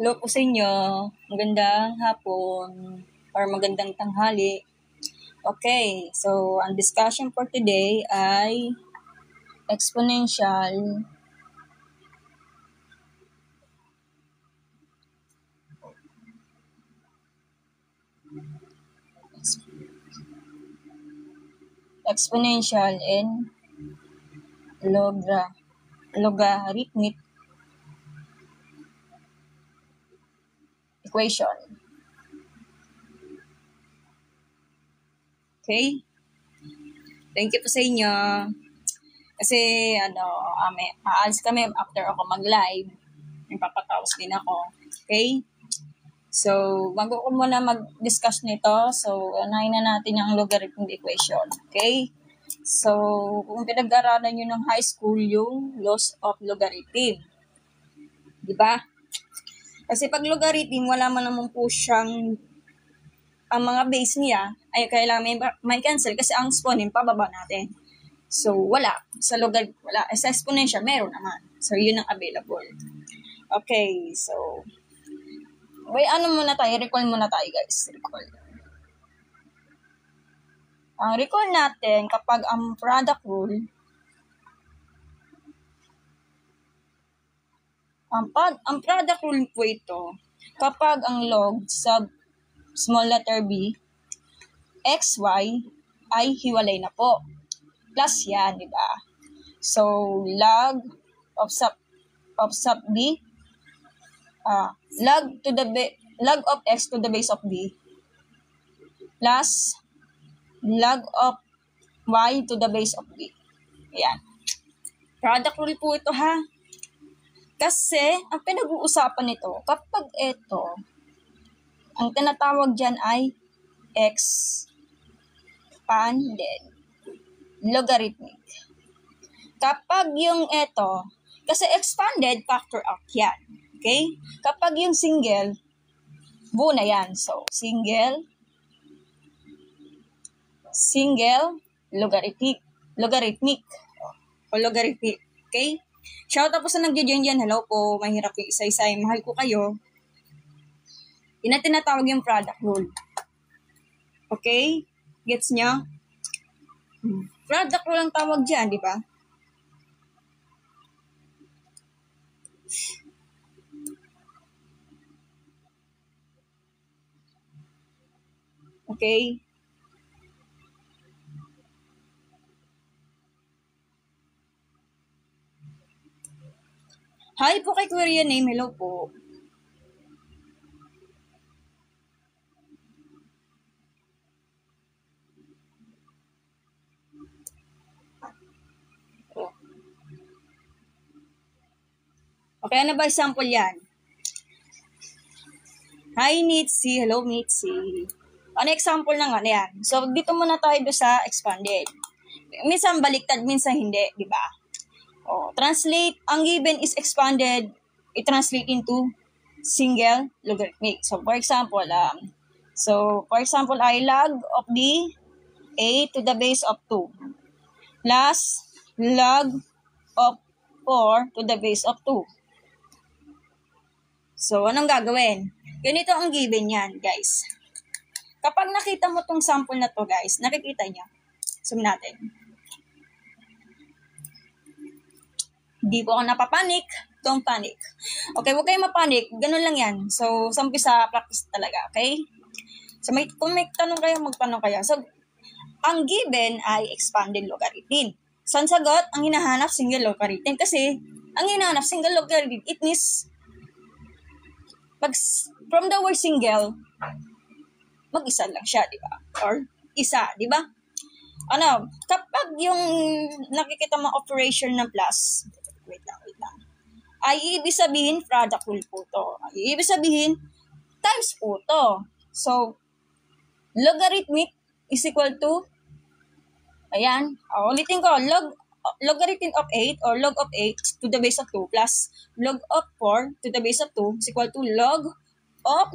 Hello po sa inyo. Magandang hapon or magandang tanghali. Okay, so ang discussion for today ay exponential and logarithmic equation. Okay? Thank you po sa inyo. Kasi, aalis kami after ako mag-live. May papatapos din ako. Okay? So, bago ko muna mag-discuss nito, so, anahin na natin yung logarithmic equation. Okay? So, kung pinag-aralan nyo ng high school, yung laws of logarithm. Diba? Kasi pag logarithm, wala man naman po siyang, ang mga base niya, ay kailangan may cancel kasi ang exponent, pababa natin. So, wala. Sa logarithm, wala. Sa exponential, meron naman. So, yun ang available. Okay, so, recall muna tayo guys. Recall natin kapag ang product rule, ang product rule po ito, kapag ang log sub small letter b, x, y, ay hiwalay na po. Plus yan, di ba? So, log of sub b, log of x to the base of b, plus log of y to the base of b. Ayan. Product rule po ito ha. Kasi, ang pinag-uusapan nito, kapag ito, ang tinatawag dyan ay expanded logarithmic. Kapag yung ito, kasi expanded, factor out yan. Okay? Kapag yung single, buo na yan. So, single logarithmic. O logarithmic. Okay? Shout out po sa nag-join dyan. Hello po. Mahirap yung isa-isa. Mahal ko kayo. Yun na tinatawag yung product rule. Okay? Gets nyo? Product rule ang tawag dyan, di ba? Okay? Hi po kay Korean name. Hello po. Okay, ano ba example yan? Hi, Mitzi. Hello, Mitzi. Ano example ng ano yan? So, dito muna tayo sa expanded. Minsan baliktad, minsan hindi, di ba? Translate, ang given is expanded, i-translate into single logarithmic. So, for example, ay log of the a to the base of 2 plus log of 4 to the base of 2. So, anong gagawin? Ganito ang given yan, guys. Kapag nakita mo tong sample na to, guys, nakikita niya. Zoom natin. Hindi po ako napapanik. Don't panic. Okay, huwag kayong mapanik. Ganun lang yan. So, sa umpisa, practice talaga, okay? So, kung may tanong kayo, magtanong kayo. So, ang given ay expanded logarithm. So, ang sagot, ang hinahanap, single logarithm. Kasi, ang hinahanap, single logarithm, it means, from the word single, mag-isa lang siya, di ba? Or isa, di ba? Kapag yung nakikita mo operation ng plus, wait lang, ay ibig sabihin, product rule po to. Ay ibig sabihin, times po to. So, logarithmic is equal to, ayan, ulitin ko, logarithm of 8 or log of 8 to the base of 2 plus log of 4 to the base of 2 is equal to log of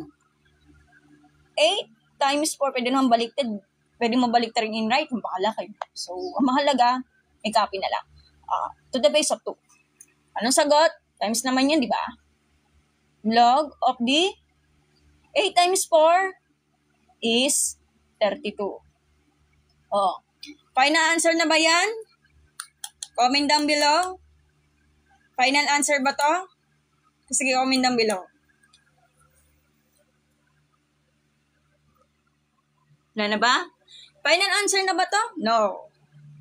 8 times 4. Pwede naman baliktad. Pwede mo baliktad rin in right. Bahala kayo. So, ang mahalaga, may copy na lang. To the base of 2. Anong sagot? Times naman yan, di ba? Log of the 8 times 4 is 32. Oh. Final answer na ba yan? Comment down below. Final answer ba to? Sige, comment down below. Na ba? Final answer na ba to? No.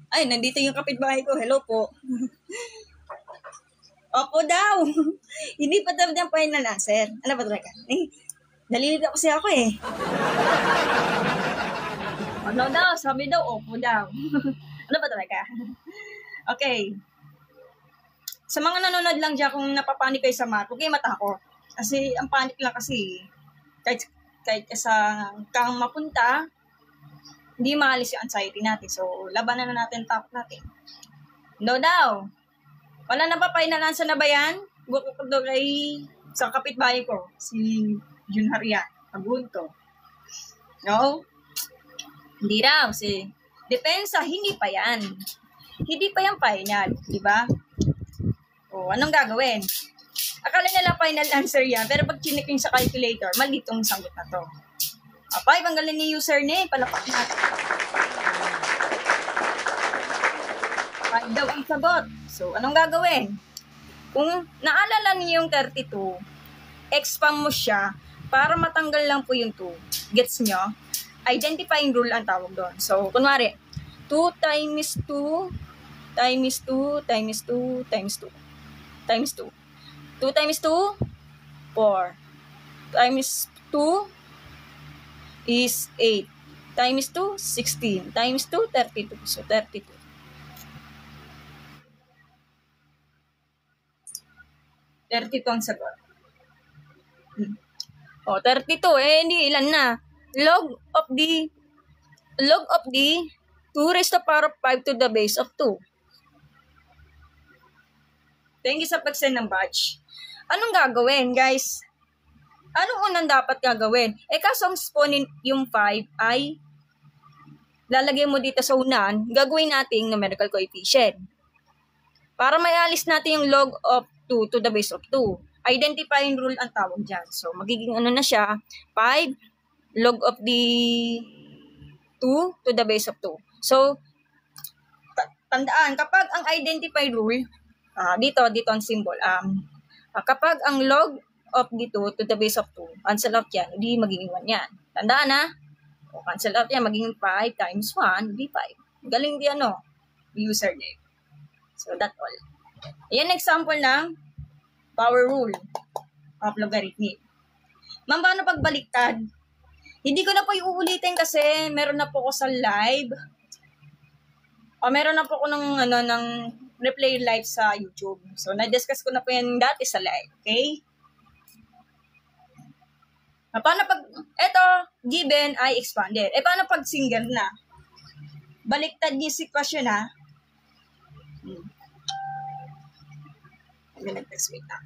Ay, nandito yung kapitbahay ko. Hello po. Opo daw. Hindi pa daw yung final answer. Ano ba talaga? Nalilito kasi ako eh. Ano daw? Sabi daw, opo daw. Ano ba talaga? Okay. Sa mga nanonood lang dyan, kung napapanik kayo sa math, huwag kayo matakot. Kasi ang panic lang kasi, kahit sa kang mapunta, hindi maalis yung anxiety natin. So, labanan na natin, takot natin. No daw. Wala na ba final answer na ba yan? Buko ko daw kay sa kapitbahay ko, si Jun Harian, Agunto. No? Hindi daw. Depensa, hindi pa yan. Hindi pa yan final, di ba? O, anong gagawin? Akala nila final answer yan, pero pag chinik yung sa calculator, mali itong sagot na to. Apay, banggalin ni user ni, palapak natin. 5 daw ang sagot. So, anong gagawin? Kung naalala niyo yung 32, expand mo siya para matanggal lang po yung 2. Gets nyo? Identifying rule ang tawag doon. So, kunwari, 2 times 2 times 2 times 2 times 2 times 2. 2 times 2, 4. Times 2 is 8. Times 2, 16. Times 2, 32. So, 32. 32 ang sagot. O, 32. Hindi ilan na. Log of the 2 raised to the power of 5 to the base of 2. Thank you sa pag-send ng batch. Anong gagawin, guys? Anong unang dapat gagawin? Kaso ang exponent yung 5 ay lalagay mo dito sa unahan, gagawin nating numerical coefficient. Para maialis natin yung log of 2 to the base of 2. Identifying rule ang tawag dyan. So, magiging ano na siya, 5 log of the 2 to the base of 2. So, tandaan, kapag ang identify rule, dito ang symbol, kapag ang log of the 2 to the base of 2, cancel out yan, hindi magiging 1 yan. Tandaan na, cancel out yan, magiging 5 times 1, hindi 5. Galing di username. So, that's all. Yan example ng power rule of logarithmic. Ma'am, paano pagbaliktad? Hindi ko na po iuulitin kasi meron na po ko sa live. Meron na po ko ng replay live sa YouTube. So, na-discuss ko na po yan dati sa live. Okay? Paano pag, given ay expanded. Paano pag single na? Baliktad yung sitwasyon na. Nag-text wait na.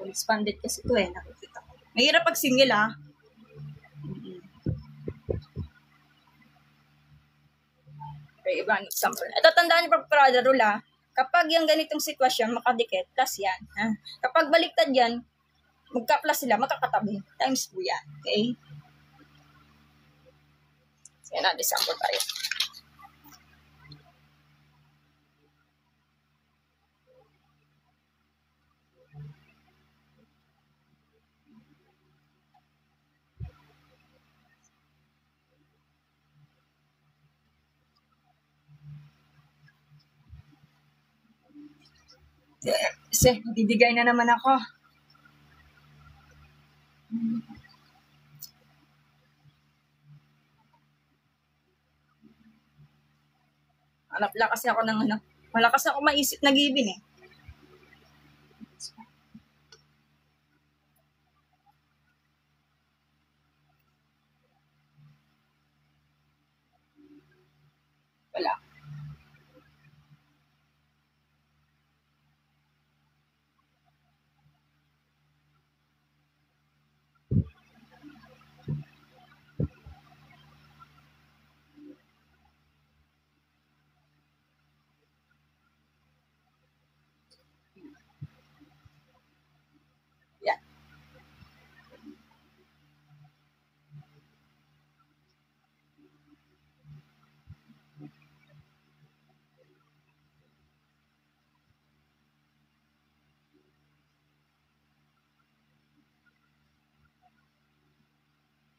Expanded kasi ito nakikita ko. Mahirap pag single Okay, ibang example. Ito, tandaan niyo Prada rule kapag yung ganitong sitwasyon, makadikit, plus yan. Kapag baliktad yan, magka-plus sila, makakatabi. Times 2 yan. Okay? So, yan na, example tayo. Kasi, bibigay na naman ako. Hanap lang kasi ako ng wala kasi ako maisip na given Wala.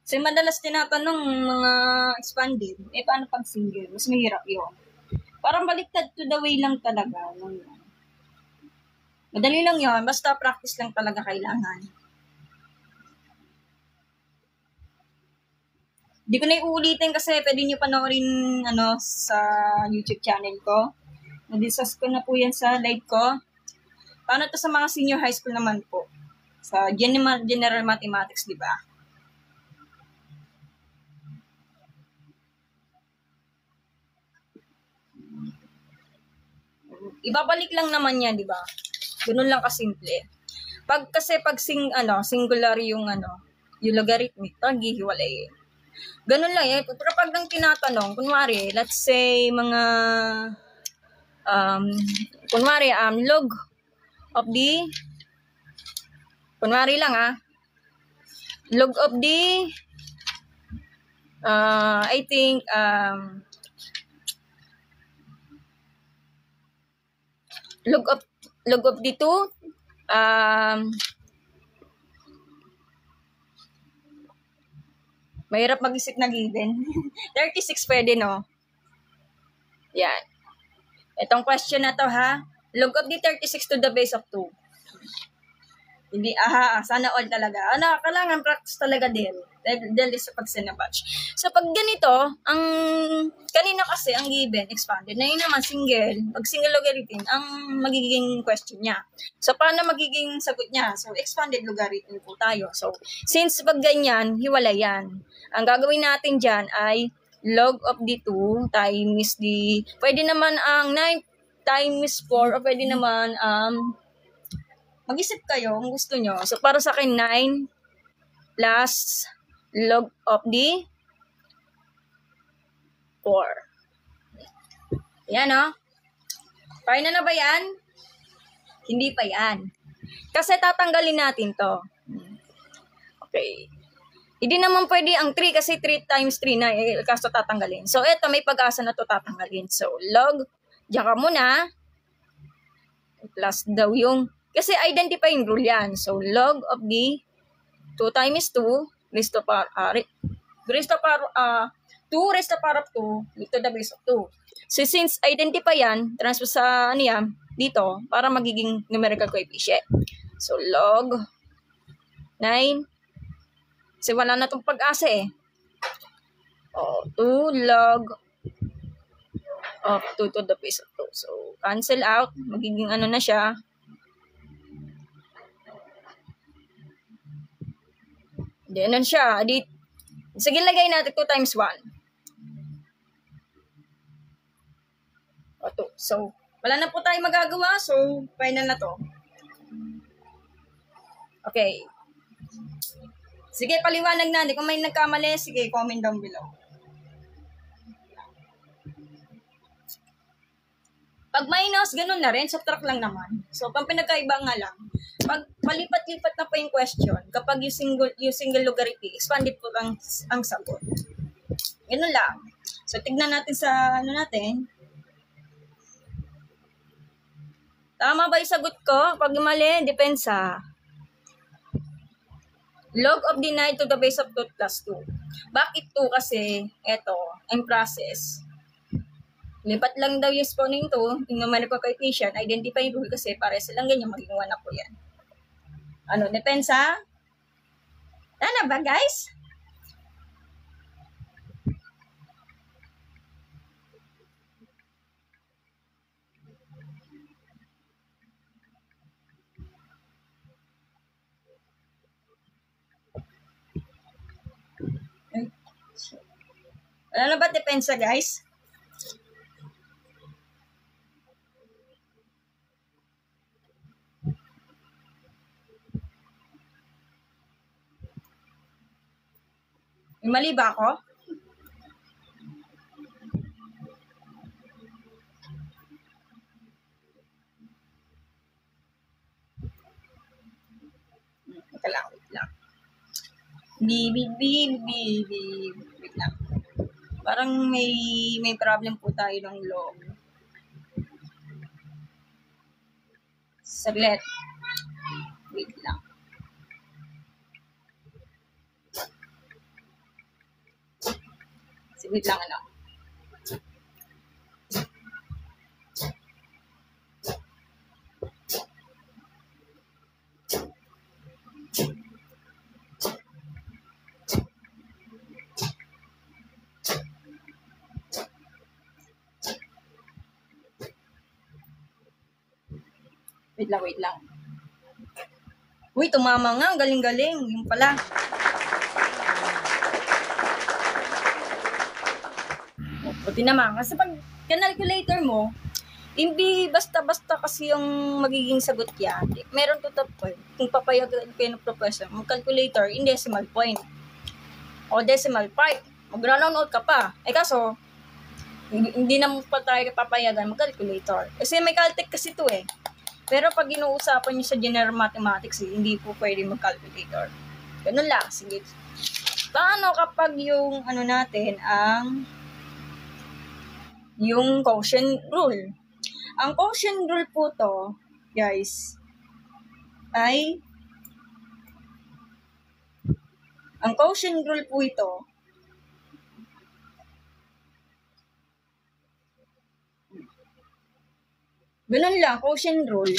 Kasi madalas tinatanong mga expanded, paano pag single? Mas mahirap yun. Parang baliktad to the way lang talaga. Madali lang yun, basta practice lang talaga kailangan. Hindi ko na iuulitin kasi pwede nyo panoorin sa YouTube channel ko. Na-discuss ko na po yan sa live ko. Paano to sa mga senior high school naman po? Sa general mathematics, di ba? Ibabalik lang naman yan, di ba? Ganun lang kasimple. Pag singular yung yung logarithmic, hiwalay. Ganun lang eh. Pero pag ang tinatanong, kunwari, let's say, log of the, kunwari lang log of the, I think, log of the 2, mahirap mag-isip na given. 36 pwede, no? Yan. Itong question na to, log of the 36 to the base of 2. Hindi, sana all talaga. Kailangan practice talaga din. Dahil sa pag-sinabatch. So, pag ganito, kanina kasi, ang given, expanded, na yun naman, pag single logarithm, ang magiging question niya. So, paano magiging sagot niya? So, expanded logarithm po tayo. So, since pag ganyan, hiwalay yan. Ang gagawin natin dyan ay log of the 2 times the, pwede naman ang 9 times 4, o pwede naman, mag-isip kayo kung gusto nyo. So, para sa akin, 9 plus log of the 4. Yan, no? Kaya na ba yan? Hindi pa yan. Kasi tatanggalin natin to. Okay. Hindi naman pwede ang 3 kasi 3 times 3 na. Kaso tatanggalin. So, eto, may pag-asa na to tatanggalin. So, log, diyan ka muna. Plus daw yung, kasi identifying rule yan. So, log of the 2 times 2 raised to power 2 raised to power of 2 to the base of 2. So, since identify yan, transfer sa dito, para magiging numerical coefficient. So, log 9. Kasi wala na itong pag-asa 2 log of 2 to the base of 2. So, cancel out. Magiging na siya. Then, siya. Sige, lagay natin 2 times 1. O, 2. So, wala na po tayong magagawa. So, final na to. Okay. Sige, paliwanag natin. Kung may nagkamali, sige, comment down below. Pag minus, ganun na rin. Subtract lang naman. So, pang pinagkaiba nga lang. Pag palipat-lipat na po yung question, kapag yung single logarithm, expanded po ang sagot. Ganun lang. So, tignan natin sa natin. Tama ba yung sagot ko? Pag mali, depensa. Log of the 9 to the base of 2 plus 2. Bakit 2? Kasi, eto, ang process. Lipat lang daw yung exponent 2, yung numerical coefficient, identify rule kasi para silang ganyan, maging 1 na po yan. Depensa? Tana ba, guys? Wala na ba depensa, guys? Mali ba ako? Wait lang. Wait lang. Parang may problem po tayo ng log. Saglit. Wait lang. Wait lang, ano. Wait lang. Uy, tumama nga. Galing-galing. Yung pala. Buti naman. Kasi pag calculator mo, hindi basta-basta kasi yung magiging sagot yan. Meron to top point. Kung papayagan kayo ng professor, mag-calculator in decimal point. O decimal part. Mag-run out ka pa. Kaso, hindi na pa tayo papayagan mag-calculator. Kasi may Caltech kasi to eh. Pero pag inuusapan nyo sa general mathematics, hindi po pwede mag-calculator. Ganun lang. Sige. Paano kapag yung natin yung quotient rule? Ang quotient rule po to, guys, ay ang quotient rule po ito ganun lang, quotient rule.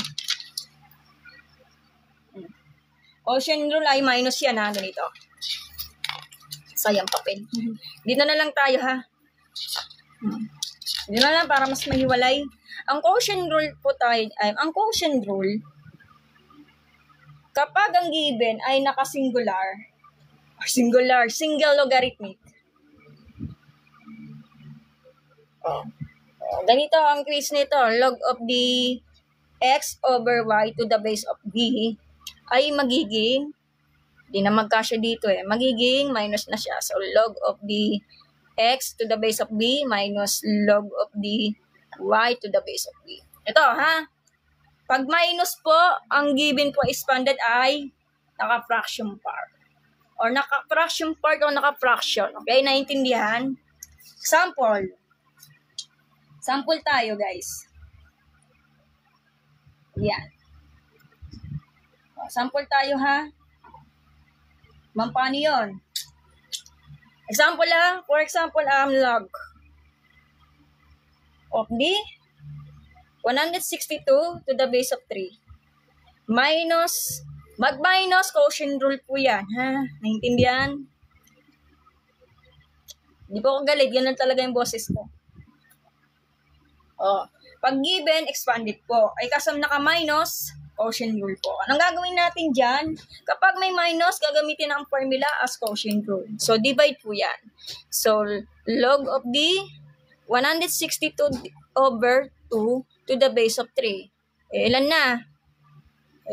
Quotient rule ay minus yan ha, ganito. Sayang papel. Dito na lang tayo ha. Dito na lang para mas mahiwalay. Ang quotient rule po tayo, ang quotient rule, kapag ang given ay nakasingular, single logarithmic. Ganito ang quiz nito, log of the x over y to the base of b ay magiging, di na magkasya dito magiging minus na siya. So, log of the x to the base of b minus log of the y to the base of b. Ito ha, pag minus po, ang given po expanded ay naka-fraction part. Or naka-fraction part o naka-fraction. Okay, naintindihan? Sample tayo, guys. Yan. Sample tayo, ha? Paano yun? Example lang. For example, log of the 162 to the base of 3. Mag-minus quotient rule po yan, ha? Naintindihan? Hindi po ako galit. Ganun talaga yung boses ko. Pag given, expanded po. Ay kasam naka-minus, quotient rule po. Anong gagawin natin dyan? Kapag may minus, gagamitin ang formula as quotient rule. So, divide po yan. So, log of the 162 over 2 to the base of 3. Ilan na?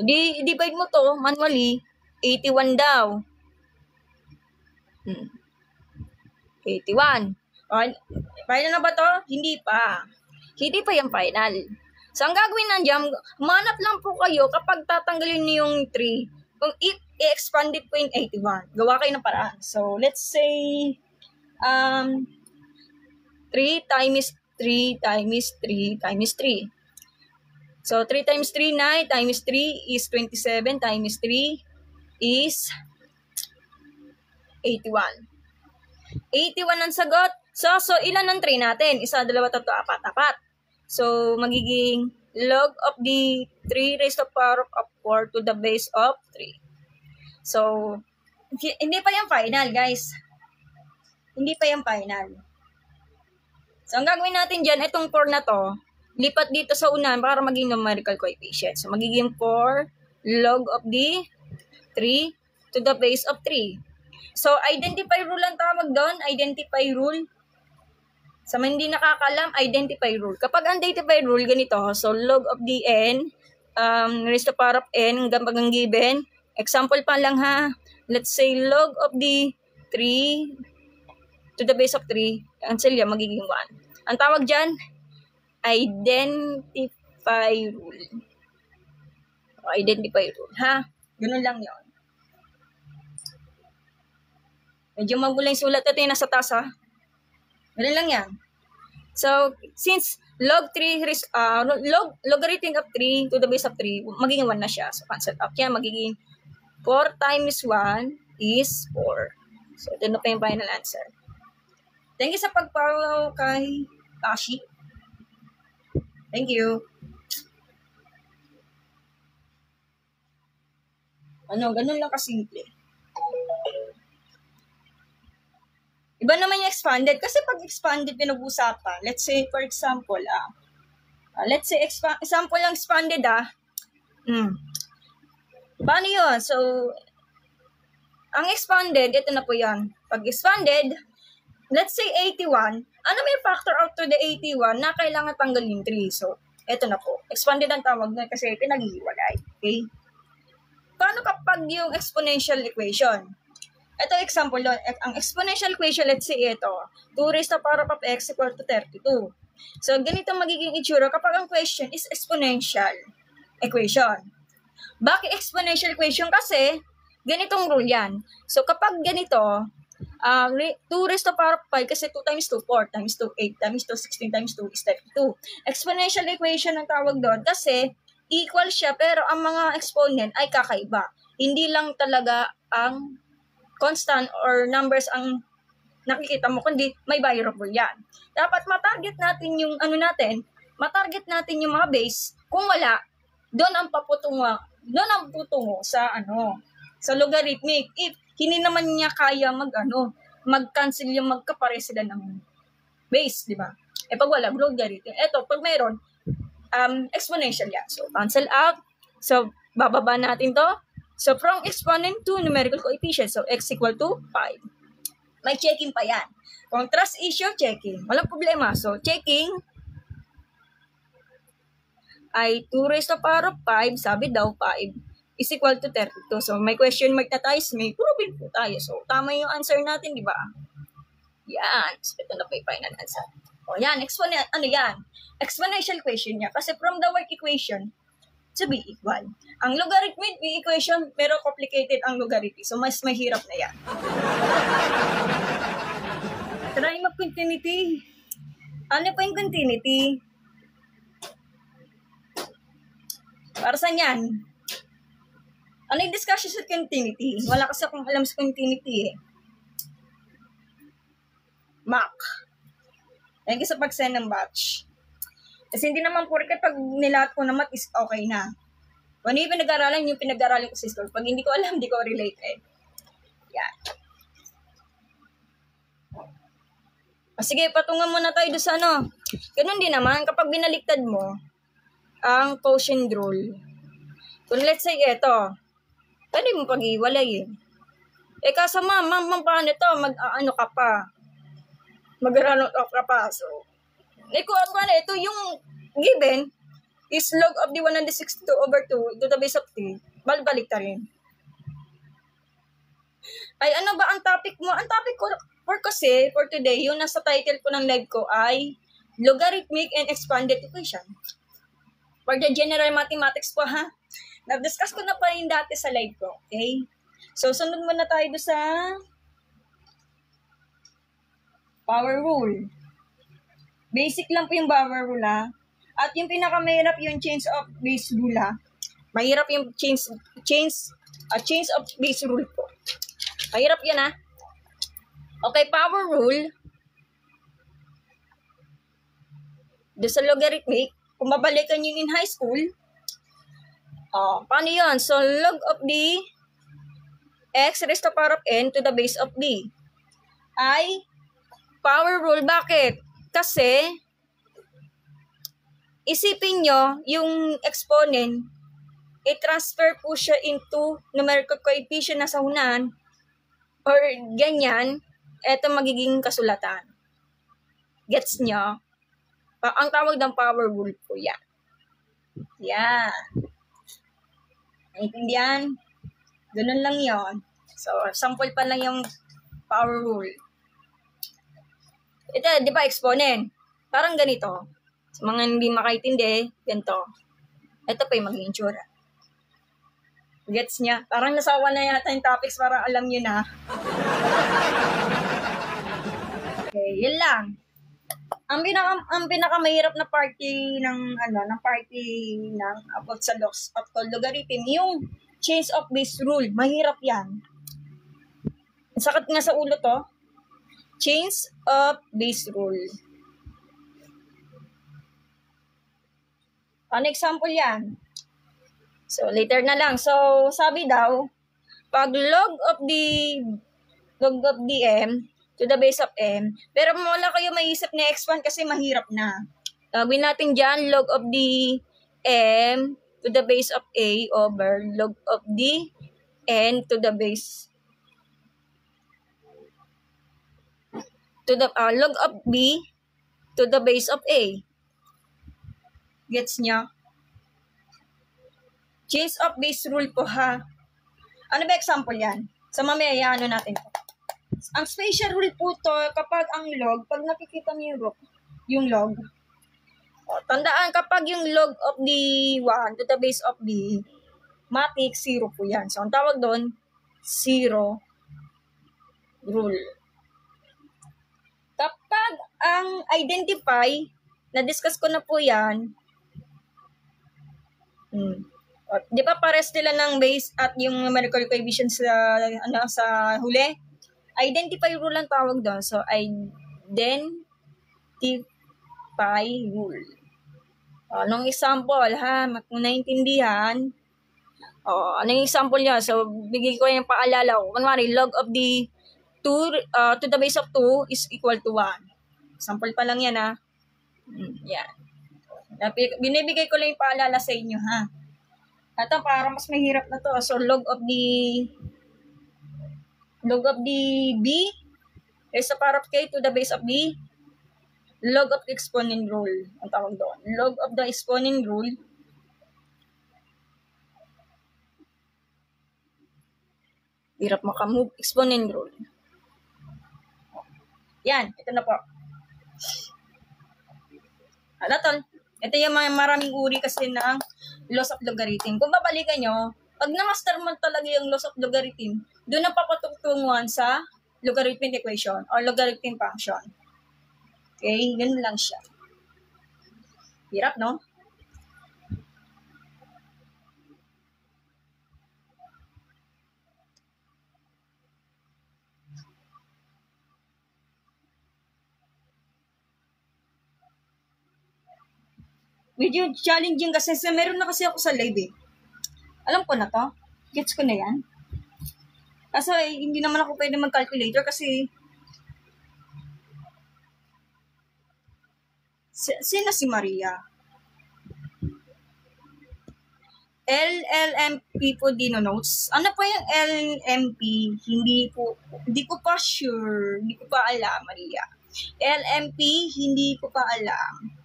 Divide mo to manually. 81 daw. 81. Final na ba to? Hindi pa. Hindi pa yung final. So, ang gagawin nandiyan, manap lang po kayo kapag tatanggalin niyo yung 3. Kung i-expanded po yung 81. Gawa kayo ng paraan. So, let's say, 3 times 3 times 3 times 3. So, 3 times 3, 9 times 3 is 27 times 3 is 81. 81 ang sagot. So ilan ang 3 natin? 1, 2, 3, 4, 4. So, magiging log of the 3 raised to the power of 4 to the base of 3. So, hindi pa yung final, guys. Hindi pa yung final. So, ang gagawin natin dyan, itong 4 na to, lipat dito sa unahan para maging numerical coefficient. So, magiging 4 log of the 3 to the base of 3. So, identify rule ang tawag doon. Identify rule. Sa mga hindi nakakalam, identify rule. Kapag ang identify rule, ganito. So, log of the n, raised to the power of n, kapag ang given. Example pa lang ha. Let's say, log of the 3 to the base of 3. Cancel yan, magiging 1. Ang tawag dyan, identify rule. Identify rule, ha? Ganun lang yun. Medyo magulo yung sulat natin nasa taas, ha? Ganun lang yan. So, since logarithm of 3 to the base of 3, magiging 1 na siya. So, cancel out yan. Magiging 4 times 1 is 4. So, ito na pa yung final answer. Thank you sa pag-follow kay Tashi. Thank you. Ganun lang kasimple. Iba naman yung expanded. Kasi pag expanded pinag-usapan, let's say, for example, example lang expanded, Paano yun? So, ang expanded, ito na po yan. Pag expanded, let's say 81, ano may factor out to the 81 na kailangan tanggalin 3? So, ito na po. Expanded ang tawag na kasi pinag-iwalay. Okay? Paano kapag yung exponential equation? Ito example doon. Ang exponential equation, let's say ito. 2 raised to the power of x equal to 32. So, ganito magiging itsura kapag ang question is exponential equation. Bakit exponential equation? Kasi, ganitong rule yan. So, kapag ganito, 2 raised to the power of 5 kasi 2 times 2, 4 times 2, 8 times 2, 16 times 2 is 32. Exponential equation ang tawag doon kasi equal siya pero ang mga exponent ay kakaiba. Hindi lang talaga ang constant or numbers ang nakikita mo, kundi may variable yan. Dapat matarget natin yung matarget natin yung mga base. Kung wala, doon ang putungo sa sa logarithmic. If hindi naman niya kaya mag-cancel yung magkapare sila ng base, di ba? Pag wala, logarithm. Pag mayroon, exponential yan. So, cancel out. So, bababa natin to. So, from exponent to numerical coefficient. So, x equal to 5. May checking pa yan. Kung trust issue, checking. Walang problema. So, checking ay 2 raised to the power of 5, sabi daw 5, is equal to 32. So, may question mark na tayo, may proven po tayo. So, tama yung answer natin, di ba? Yan. So, ito na po yung final answer. O, yan. Exponential equation niya. Kasi from the work equation, to be equal. Ang logarithmic equation, pero complicated ang logarithm. So, mas mahirap na yan. Try mag-continuity. Ano po yung continuity? Para saan yan? Ano yung discussion sa continuity? Wala kasi akong alam sa continuity Mac. Thank you sa pag-send ng batch. Kasi hindi naman porket pag nilahat ko na math is okay na. Kung ano yung pinag-aralan ko sa school. Pag hindi ko alam, hindi ko related. Yan. Sige, patungan muna tayo doon sa Ganun din naman, kapag binaliktad mo, ang quotient rule. Kung let's say, pwede mo pag-iwalay kaso paano ito? Ka pa? Mag-run off ka pa. So, kung ito yung given is log of the 162 over 2 to the base of 3. Balik ta rin. Ay, ano ba ang topic mo? Ang topic ko for today, yung nasa title ko ng live ko ay logarithmic and expanded equation. For the general mathematics po, ha? Na-discuss ko na pa rin dati sa live ko, okay? So, sunod muna tayo sa power rule. Basic lang po yung power rule, ha? At yung pinakamahirap yung change of base rule, ha? Mahirap yung change of base rule po. Mahirap yan, ha? Okay, power rule. Doon sa logarithmic, kung babalikan yun in high school, paano yun? So, log of the x raised to the power of n to the base of d ay power rule. Bakit? Kasi, isipin nyo, yung exponent, i-transfer po siya into numerical coefficient na sa unahan, or ganyan, eto magiging kasulatan. Gets nyo? Ang tawag ng power rule po yan. Yan. Naintindihan? Ganun lang yon. So, sample pa lang yung power rule. Ito, di ba, exponent? Parang ganito. Sa mga hindi makaintindi, ganito. Ito pa yung magiging tsura. Gets niya? Parang nasawa na yata yung topics para alam nyo na. Okay, yun lang. Ang pinakamahirap na party ng about sa laws of logarithm, yung change of base rule. Mahirap yan. Sakit nga sa ulo to. Change of base rule. Ano example yan? So, later na lang. So, sabi daw, pag log of m to the base of m, pero wala kayo maisip na x1 kasi mahirap na. Gawin natin dyan, log of m to the base of a over log of n to the base log of b to the base of a. Gets nyo? Change of base rule po ha. Ano ba example yan? Sa mamaya, ano natin po. Ang spatial rule po to, kapag ang log, pag nakikita niyo yung log, tandaan kapag yung log of the 1 to the base of b, matic, 0 po yan. So, ang tawag doon, 0 rule. Kapag ang identify, na-discuss ko na po yan, di ba pares nila ng base at yung numerical coefficient sa huli? Identify rule ang tawag doon. So, identify rule. Anong example, ha? Kung naintindihan, anong example niya? So, bigay ko yung paalala ko. Kunwari, log of the 2 to the base of 2 is equal to 1. Example pa lang yan, ha? Yan. Binibigay ko lang yung paalala sa inyo, ha? Ito, para mas mahirap na to. So, log of the b is a power of k to the base of b. Log of the exponent rule. Ang tawag doon. Log of the exponent rule. Hirap makamove. Exponent rule. Yan. Ito na po. Ano tol? Ito yung maraming uri kasi ng laws of logarithm. Kung babalikan nyo, pag na-master mo talaga yung laws of logarithm, doon na papatungtungan sa logarithmic equation or logarithm function. Okay? Ganun lang siya. Hirap, no? Medyo challenging kasi meron na kasi ako sa live eh. Alam ko na to. Gets ko na yan. Kaso hindi naman ako pwede mag-calculator kasi sino si Maria? LLMP po denotes. Ano po yung LMP? Hindi ko pa sure. Hindi ko pa alam, Maria. LMP, hindi ko pa alam.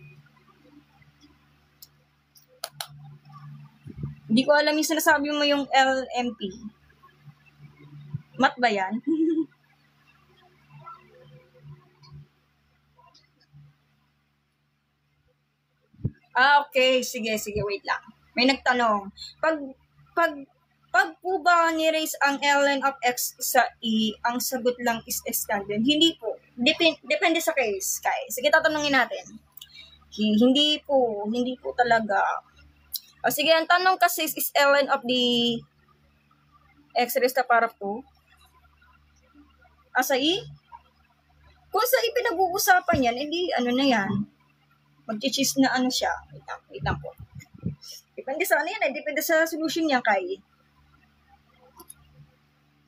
Hindi ko alam yung sinasabi mo yung LMP. Mat ba yan? Okay. Sige, wait lang. May nagtanong. Pag po ba ni-raise ang ln of x sa e, ang sagot lang is extended? Hindi po. Depende sa case. Sige, tatanungin natin. Hindi po talaga. Sige, ang tanong kasi is ln of the x raised to the power of 2. Sa e? Kung sa e pinag-uusapan yan, hindi ano na yan. Mag-cheese na ano siya. Wait lang po. Depende sa ano yan eh. Depende sa solution niya kay.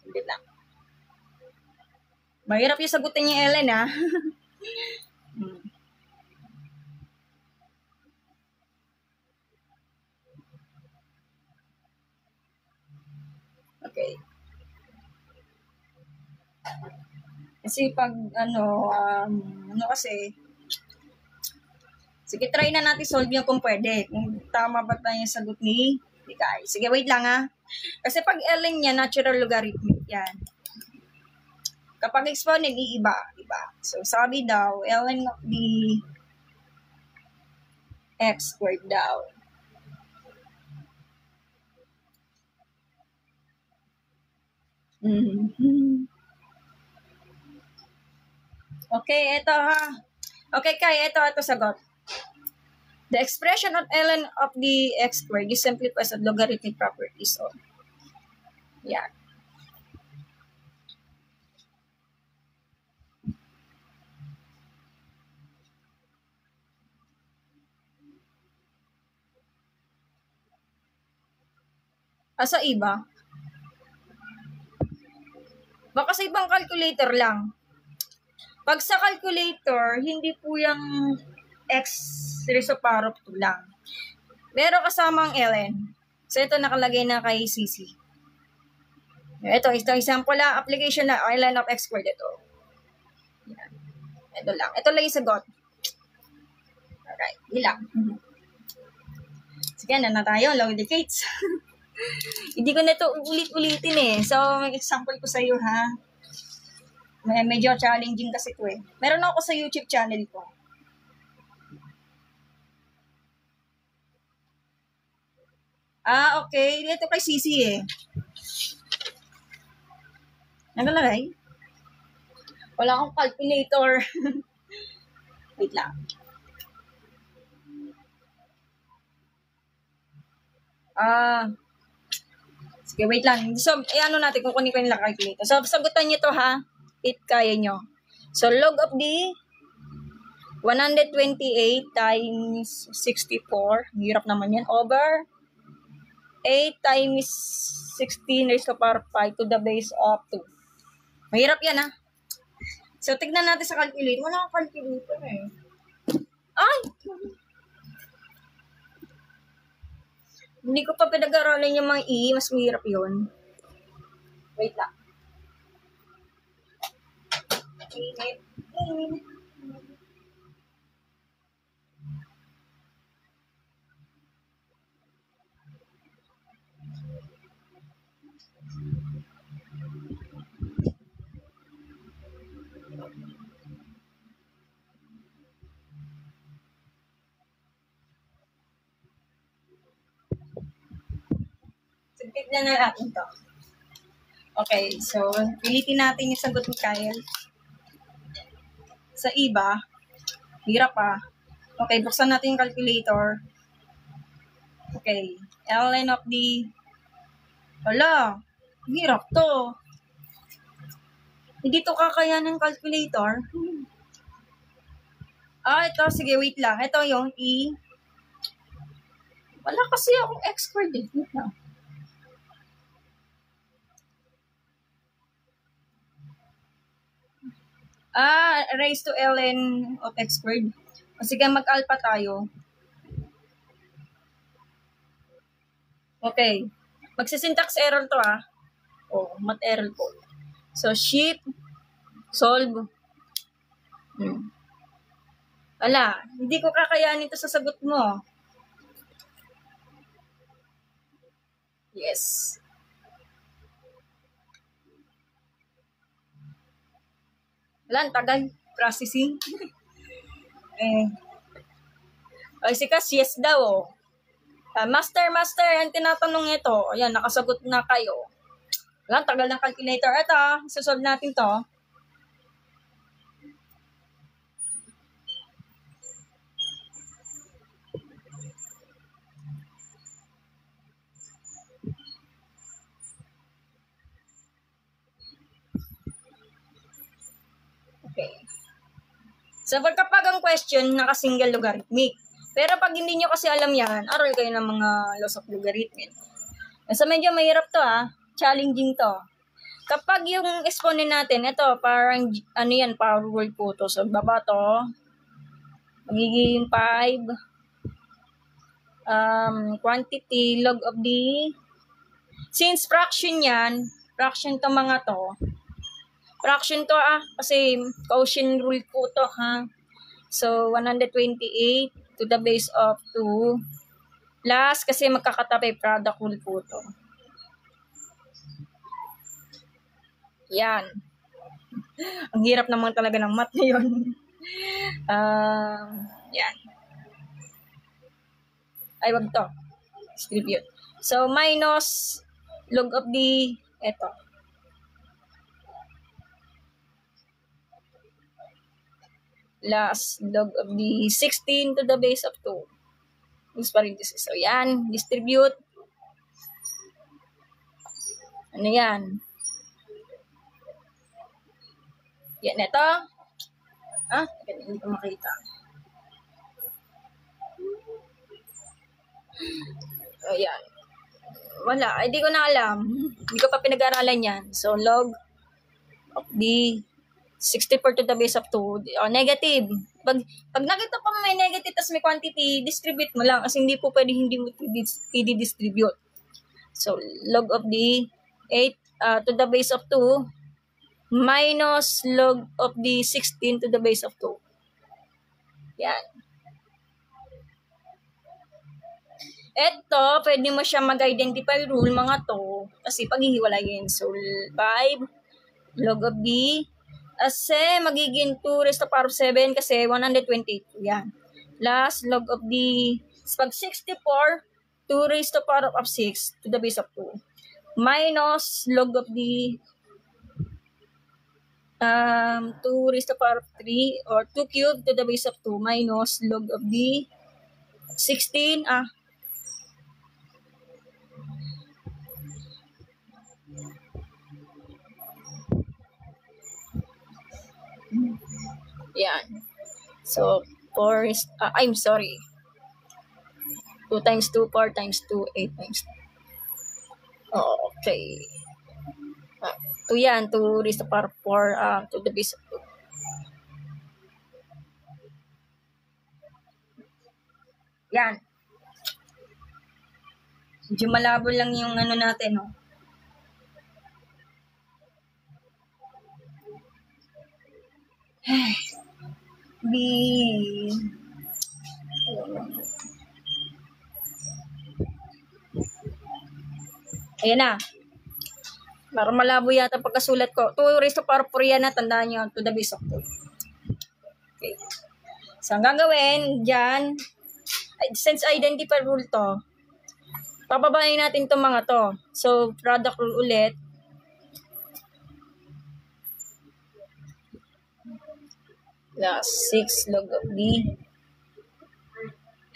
Wait lang. Mahirap yung sagutin niya Ellen ha. Okay. Kasi pag kasi sige, try na natin solve yung kung pwede. Kung tama ba tayo yung sagot ni Kai. Sige, wait lang ha. Kasi pag ln niya, natural logarithmic yan. Kapag exponent, iiba. So, sabi daw, ln of the x squared daw. Okay, ito ha. Okay, Kai, ito sagot. The expression of ln of the x squared is simplified as logarithmic property. So, yeah. Sa iba. Baka sa ibang calculator lang. Pag sa calculator, hindi po yung x raised to power of 2 lang. Meron kasamang ln. So, ito nakalagay na kay CC. Ito example lang, application na ln of x squared. Ito. Yan. Ito lang. Ito lang yung sagot. Alright, ilang. Sige, na tayo. Long decades. Hindi ko na ito ulit-ulitin eh. So, may example ko sa iyo ha. Medyo challenging kasi ito eh. Meron ako sa YouTube channel ko. Okay. Ito kay CC eh. Nagalagay? Wala akong calculator. Wait lang. Sige, wait lang. So, ano natin, kukunin ko yung calculator. So, sagutan nyo to ha. Kaya nyo. So, log of the 128 times 64. Hirap naman yan. Over 8 times 16 raised to power 5 to the base of 2. Mahirap yan ha. So, tignan natin sa calculator. Wala akong calculator eh. Ay! Hindi ko pa pinag-aralan yung mga mas mahirap yun. Wait lang. Tignan na natin to. Okay, so, pilitin natin yung sagot ni Kyle. Sa iba, hirap pa. Okay, buksan natin yung calculator. Okay, ln of the... Wala, hirap to. Hindi to kakaya ng calculator. Ito, sige, wait lang. Ito yung E. Wala kasi akong expert eh. Wait lang. Raised to ln of x squared. Sige, mag-alpha tayo. Okay. Magsisyntax error to math error po. So, shift, solve. Wala. Hindi ko kakayanin ito sa sagot mo. Yes. Wala, tagal. Processing. Si Kas, yes daw. Master, ang tinatanong ito. Ayan, nakasagot na kayo. Wala, tagal ng calculator. Ito, susolve natin to. Okay. So, kapag ang question, naka-single logarithmic. Pero pag hindi nyo kasi alam yan, aral kayo ng mga laws of logarithm. So, medyo mahirap to challenging to. Kapag yung exponent natin, ito, parang, power word po to. So, baba to, magiging 5, quantity, log of the, since fraction yan, fraction to mga to, fraction to kasi quotient rule po to So, 128 to the base of 2 plus kasi magkakatabi product rule po to. Yan. Ang hirap naman talaga ng math na yun. Yan. Ay, wag to. Distribute. So, minus log of the, eto. Plus log of the 16 to the base of 2. Use parenthesis. So, yan. Distribute. Ano yan? Yan, ito. Hindi ko makita. Ayan. Wala, hindi ko na alam. Hindi ko pa pinag-aralan yan. So, log of the 64 to the base of 2. Negative. Pag nakita pa may negative tas may quantity, distribute mo lang. Kasi hindi po pwede hindi mo i-distribute. So, log of the 8 to the base of 2 minus log of the 16 to the base of 2. Yan. Ito, pwede mo siya mag-identify rule mga to. Kasi paghihiwalayin. So, 5 log of b. Kasi magiging 2 raised to the power of 7 kasi 128. Yan. Plus log of the, pag 64, 2 raised to the power of 6 to the base of 2. Minus log of the 2 raised to the power of 3 or 2 cubed to the base of 2 minus log of the 16. Yan. So, 4 is, I'm sorry. 2 times 2, 4 times 2, 8 times 2. Okay. 2 yan. 2 raised to the power of 4 to the base of 2. Yan. Medyo malabo lang yung ano natin, no? B. Ayan na. Para malabo yata pagkasulat ko. 2 raised to the power of 4 yan na. Tandaan nyo. To the base of 2. Okay. So, ang gagawin dyan, since identify rule to, pababayin natin itong mga to. So, product rule ulit. Plus 6 log of b.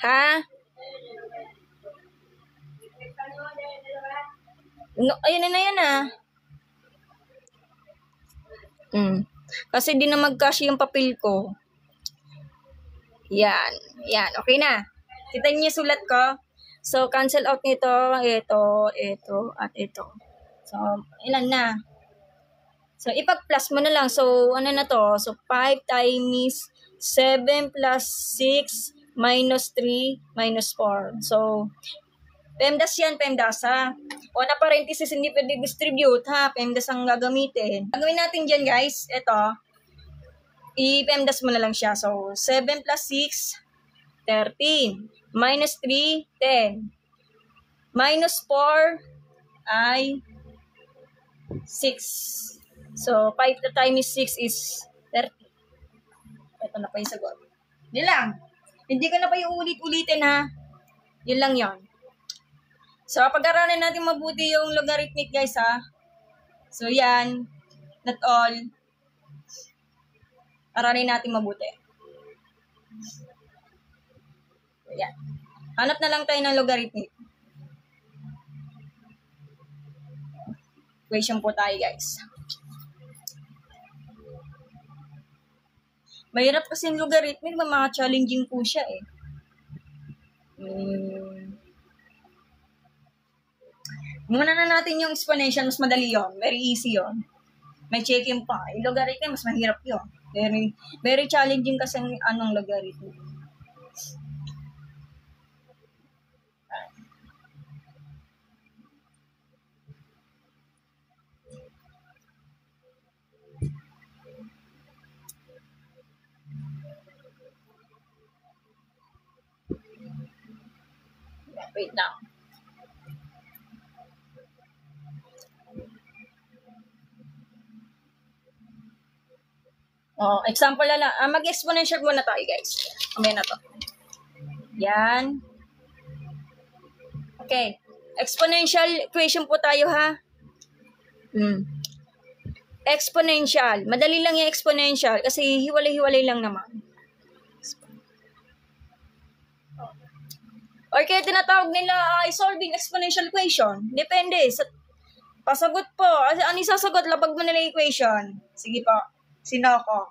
Ha? No, ayun na yan Kasi di na mag-cash yung papel ko. Yan. Yan. Okay na. Kita niyo sulat ko? So, cancel out nito. Ito, at ito. So, ilan na? So, ipag-plus mo na lang. So, ano na to? So, 5 times 7 plus 6 minus 3 minus 4. So, PEMDAS yan, PEMDAS ha. O na parenthesis, hindi pwede distribute ha. PEMDAS ang gagamitin. Gagawin natin dyan guys, ito. I-PEMDAS mo na lang siya. So, 7 plus 6, 13. Minus 3, 10. Minus 4 ay 6. So, 5 times 6 is 30. Ito na pa yung sagot. Yun lang. Hindi ko na pa yung ulit-ulitin ha. Yun lang yon. So, pag-aralan natin mabuti yung logarithmic guys ha. So, yan. Not all. Aralin natin mabuti. So, yan. Hanap na lang tayo ng logarithmic. Equation po tayo guys. Mahirap kasi yung logarithmic, mga challenging po siya eh. Muna na natin yung exponential, mas madali yon, very easy yon. May checking pa. Yung logarithm, mas mahirap yon. Very challenging kasi anong logarithm. Wait lang. Example na lang. Mag-exponential muna tayo, guys. Kamaya na to. Yan. Okay. Exponential equation po tayo, ha? Exponential. Madali lang yung exponential kasi hiwalay-hiwalay lang naman. Or kaya tinatawag nila solving exponential equation. Depende. Pasagot po. Ano isasagot? Labag mo nila equation. Sige po. Sino ako?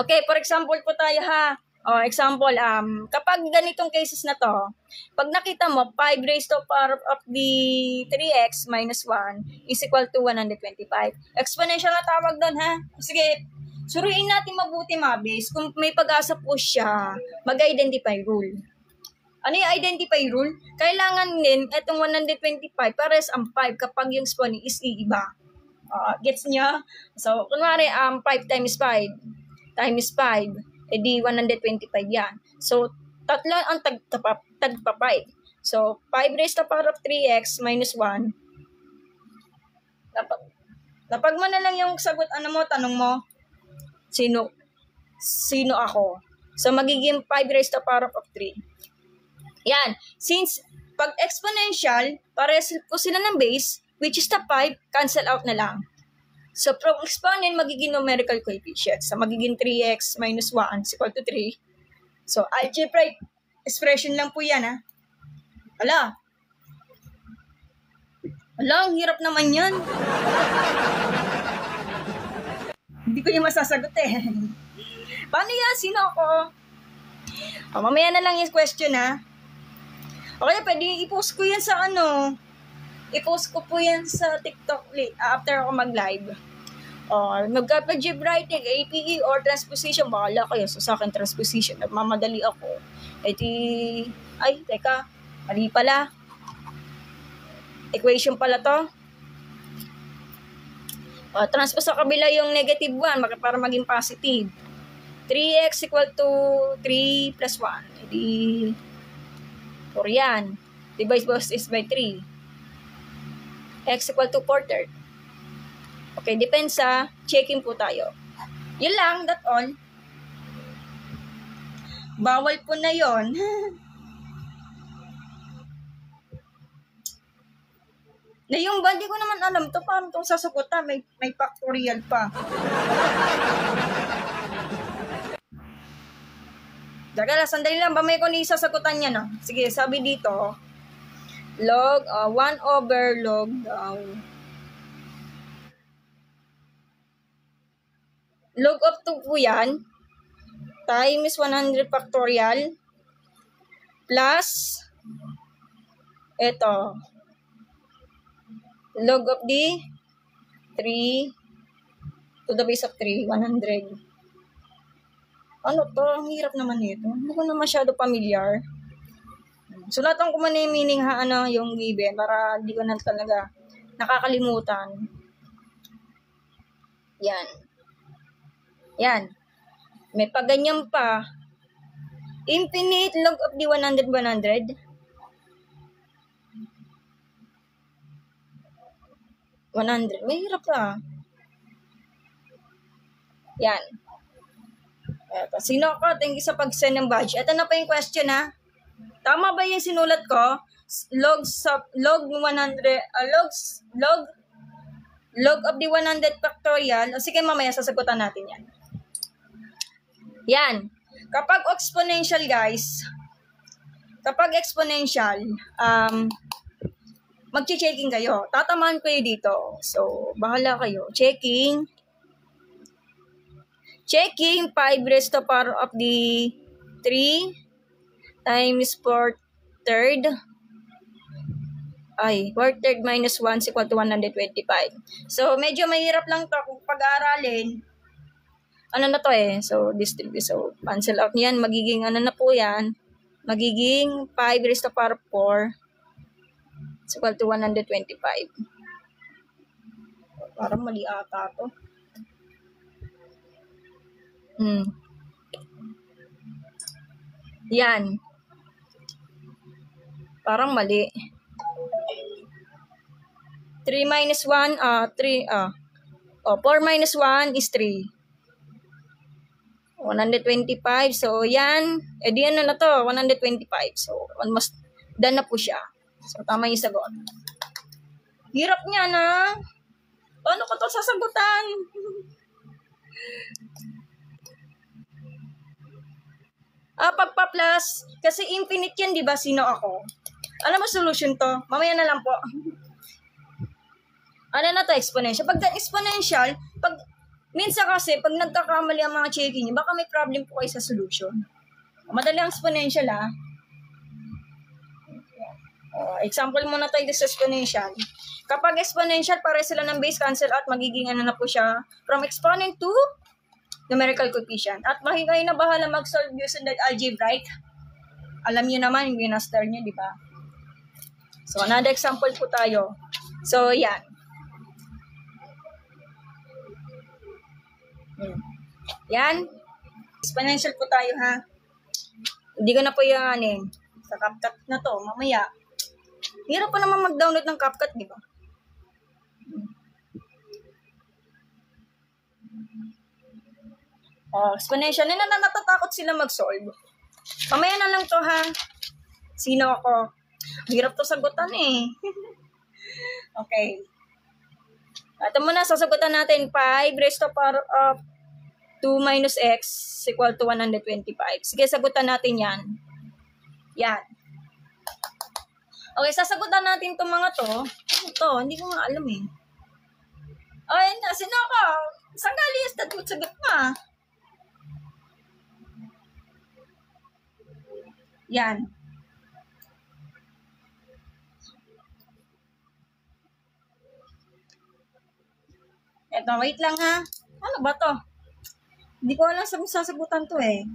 Okay, for example po tayo ha. Example, kapag ganitong cases na to, pag nakita mo, 5 raised to power of the 3x minus 1 is equal to 125. Exponential na tawag doon, ha? Sige, suruin natin mabuti, mabis. Kung may pag-asa po siya, mag-identify rule. Ano yung identify rule? Kailangan din, itong 125, pares ang 5 kapag yung exponent is iiba. Gets niya? So, kunwari, 5 times 5 times 5, edi 125 yan. So, tatlo ang tagpa 5. So, 5 raised to power of 3x minus 1. Napag mo na lang yung sagot, tanong mo, sino ako? So, magiging 5 raised to power of 3. Yan. Since, pag exponential, pares po sila ng base, which is the 5, cancel out na lang. So, from exponent, magiging numerical coefficient. So, magiging 3x minus 1 is equal to 3. So, algebraic expression lang po yan, ha? Ala, ang hirap naman yan. Hindi ko yung masasagot eh. Paano yan? Sino ako? Mamaya na lang yung question, ha? Okay, pwede i-post ko yan sa i-post ko po yan sa TikTok after ako mag-live. Mag-algebra writing, APE or transposition, bahala kayo. So, sa akin, transposition. Nagmamadali ako. Teka, mali pala. Equation pala to. Transpose sa kabila yung negative 1 para maging positive. 3x equal to 3 plus 1. Edi, 4 yan. Divide both is by 3. X equal to 4/3. Okay, depends sa checking po tayo. Yun lang, that's all. Bawal po na yon. Na yung ba, di ko naman alam to, paano itong sasagutan, may factorial pa. Daga, sandali lang, ba may kung isasagutan niya, no? Sige, sabi dito, log, 1 over log, log of 2 po yan, times 100 factorial, plus, eto, log of the 3 to the base of 3, 100. Ano to? Ang hirap naman ito. Hindi ko na masyado familiar. Sulatan ko muna yung meaning yung given para di ko na talaga nakakalimutan. Yan. May paganyan pa. Infinite log of the 100, 100. May hirap pa. Yan. Eto, sino ako? Thank you sa pag-send ng badge. Ito na pa yung question, ha? Tama ba yung sinulat ko? Log of the 100 factorial. O sige, mamaya sasagutan natin yan. Yan. Kapag exponential, guys, mag-checking kayo. Tatamaan kayo dito. So, bahala kayo. Checking 5 raised to power of the 3 times 4/3. 4/3 minus 1 is equal to 125. So, medyo mahirap lang to kung pag-aaralin. Ano na to eh? So, distribute. So, cancel out niyan. Magiging na po yan? Magiging 5 raised to power of 4 is equal to 125. Parang mali ata to. Yan. Parang mali. 3 minus 1, 4 minus 1 is 3. 125. So, yan. Di ano na to? 125. So, almost done na po siya. So, tama yung sagot. Hirap niya na. Paano ko to sasagutan? Pagpa-plus, kasi infinite yan, di ba? Sino ako? Alam mo solution to? Mamaya na lang po. Ano na to? Exponential. Pag exponential, minsan kasi, pag nagkakamali ang mga checking nyo, baka may problem po kayo sa solution. Madali ang exponential, ah. Example muna tayo sa exponential. Kapag exponential, pare sila ng base cancel out, magiging ano na po siya, from exponent to numerical coefficient. At kayo na bahala mag-solve using that algebraic. Alam niyo naman yung ginaster niyo, di ba? So, another example po tayo. So, yan. Yan. Exponential po tayo, ha? Hindi ko na po yung sa CapCut na to, mamaya. Hirap pa naman mag-download ng CapCut, di ba? Exponential. Natatakot sila mag-solve. Mamaya na lang to, ha? Sino ako? Hirap to sagutan, eh. Okay. Ito muna, sasagutan natin 5 raised to power of 2 minus x equal to 125. Sige, sagutan natin yan. Yan. Okay, sasagutan natin itong mga to. Ito, hindi ko nga alam, eh. Ay, sino ako? Saan galing yung sagot mo? Yan. Eto, wait lang, ha? Ano ba to? Hindi ko alam sa sasagutan to, eh.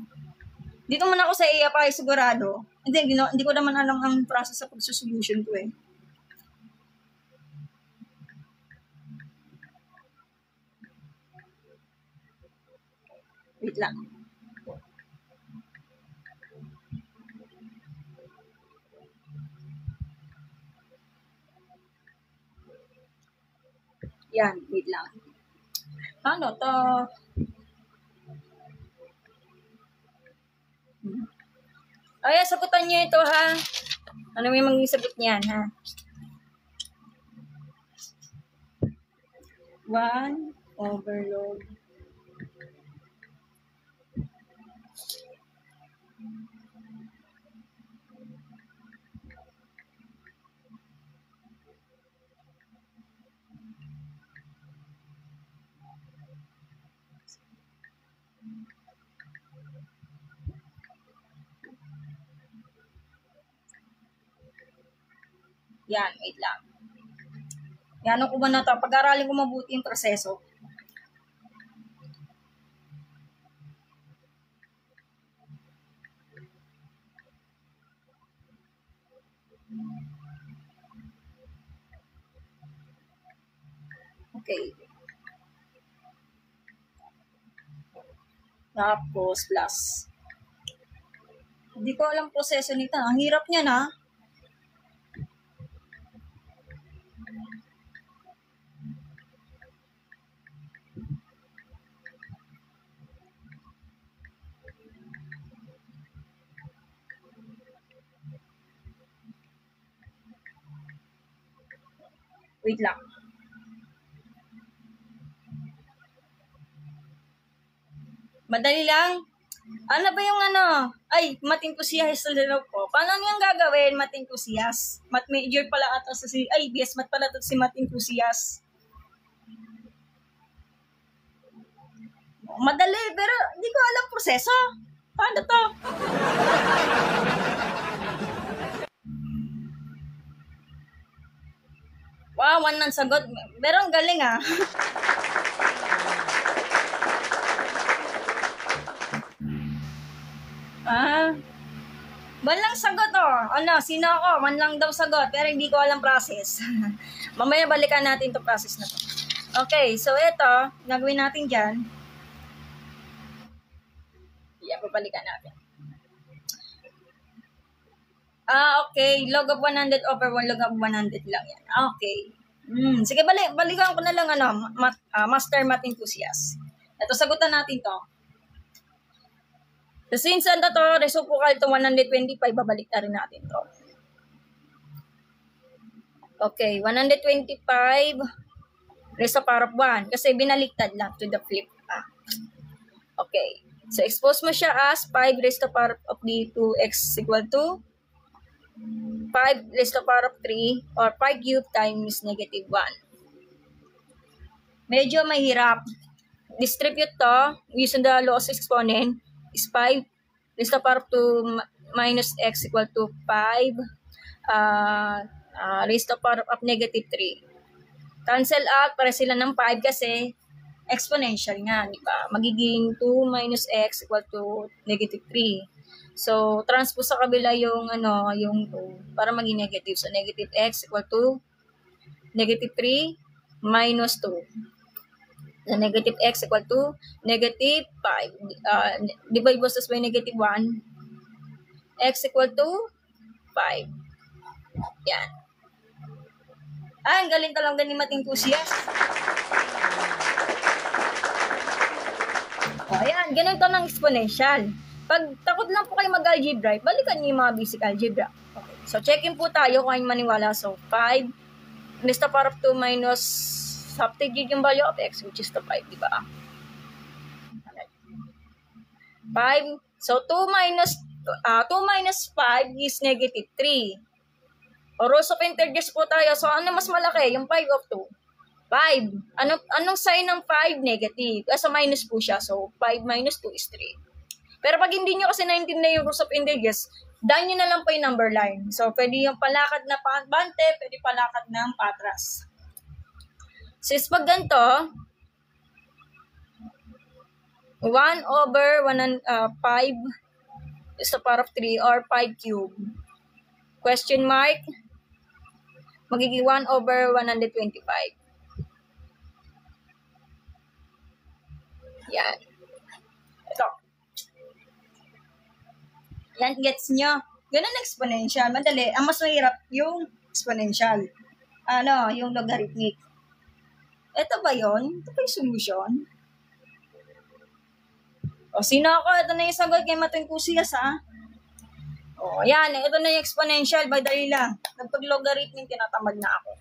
Dito muna ako sa iya pa, sigurado. Hindi ko naman alam ang process sa pag-solution to, eh. Wait lang. Yan, wait lang. Ano to? Ay, sagutan niyo ito, ha? Ano may maging sagot niyan, ha? 1 overload. Yan, wait lang. Yan, ko ba na to? Pag-aralin ko mabuti yung proseso. Okay. Tapos, plus. Hindi ko alam proseso nito. Ang hirap niya, na. Wait lang. Madali lang. Ano ba yung ano? Ay, mating kusiyas sa loob ko. Paano niyang gagawin, mating kusiyas? Mat major pala ata sa si... Ay, BS mat pala ito si mating kusiyas. Madali, pero hindi ko alam proseso. Paano to? Wow, 1 ng sagot. Pero ang galing, ah. Walang sagot, oh. Ano, sino ako? 1 lang daw sagot, pero hindi ko alam process. Mamaya balikan natin to process na to. Okay, so ito, gagawin natin dyan. Yeah, babalikan natin. Okay. Log of 100 over 1 log of 100 lang yan. Okay. Sige, balikan ko na lang, Master Math Enthusiast. Ito, sagutan natin to. So, since ano to, reciprocal to 125, babalik na rin natin to. Okay, 125 raised to power of 1. Kasi binaliktad lang to the flip. Okay. So, expose mo siya as 5 raised to power of the 2x equal to 5 raised to power of 3 or 5 cube times negative 1. Medyo mahirap. Distribute to using the lowest exponent is 5 raised to the power of 2 minus x equal to 5 raised to the power of negative 3. Cancel out, para sila ng 5 kasi exponential nga, di ba? Magiging 2 minus x equal to negative 3. So, transpose sa kabila yung, yung 2 para maging negative. So, negative x equal to negative 3 minus 2. So, negative x equal to negative 5. Divide versus by negative 1. X equal to 5. Yan. Ang galing talaga ni Mating Tusias. Ayan, ganito ng exponential. Pag takot lang po kayo mag-algebra, balikan niyo yung mga basic algebra. Okay. So, check-in po tayo kung kayo maniwala. So, 5 raised to the power of 2 minus substitute yung value of x, which is the 5, di ba? 5. So, 2 minus 5 is negative 3. O rows of integers po tayo. So, ano mas malaki? Yung 5 of 2. 5. Anong sign ng 5? Negative. Kasi minus po siya. So, 5 minus 2 is 3. Pero pag hindi nyo kasi naintindihan yung rows of integers, dahil nyo na lang po yung number line. So, pwede yung palakad na bante, pwede palakad ng patras. Since pag ganito, 1 over 5 is the power of 3 or 5 cube. Question mark, magiging 1 over 125. Yan. Ito. Yan, gets nyo? Ganun exponential. Madali. Ang mas mahirap yung exponential. Yung logarithmic. Ito ba yun? Ito ba yung solution? O, sino ako? Ito na yung sagot kay Mating Tusias, ha? O, yan. Ito na yung exponential. Madali lang. Nagpag-logarithmic, tinatamad na ako.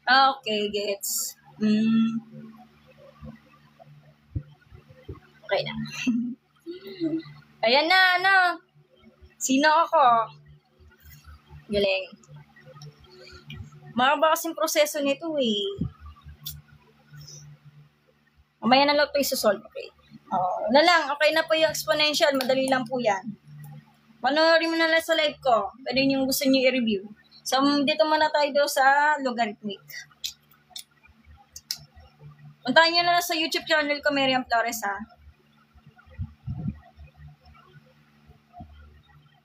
Okay, gets. Okay na. Ayan na, Sino ako? Galing. Mahaba kasing proseso nito eh. Mamaya na lang ito isosolve, okay? Okay na po yung exponential. Madali lang po yan. Panoorin mo na lang sa live ko. Pwede yung gusto nyo i-review. So, dito muna tayo sa logarithmic. Puntahan nyo na lang sa YouTube channel ko, Miriam Flores, ha?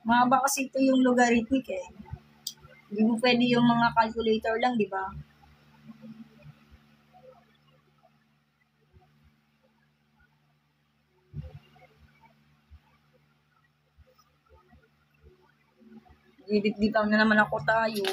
Mahaba kasi ito yung logarithmic, eh. Hindi mo pwede yung mga calculator lang, di ba? Didip-dipaw na naman ako tayo.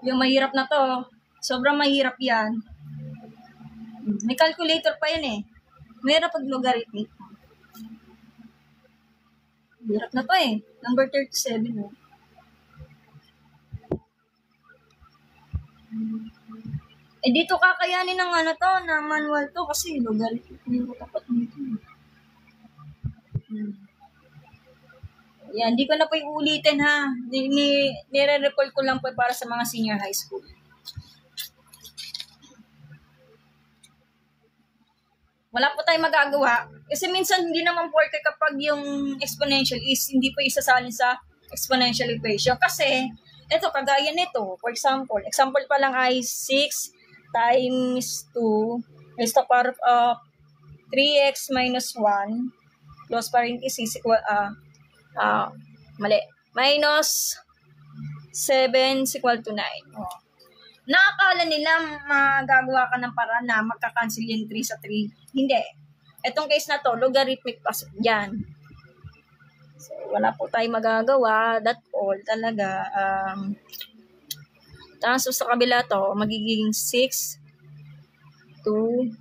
Yung mahirap na to, sobrang mahirap yan. May calculator pa yan eh. Mahirap pag logarithmic. Hirap na to eh. Number 37 eh. Dito kakayanin ng na manual to kasi logarithmic yung tapat nito. Yan, di ko na po iulitin ha. Nire-recall ko lang po para sa mga senior high school. Wala po tayong magagawa. Kasi minsan hindi naman porke kapag yung exponential is hindi po isasalin sa exponential equation. Kasi, ito, kagaya nito. For example pa lang ay 6 times 2 is the power of 3x minus 1 close parenthesis equal, minus 7 is equal to 9. Nakakala nila magagawa ka ng paraan na magkakancel yung 3 sa 3. Hindi. Etong case na to, logarithmic pasok dyan. So, wala po tayong magagawa. That's all talaga. Tapos sa kabila to, magiging 6 to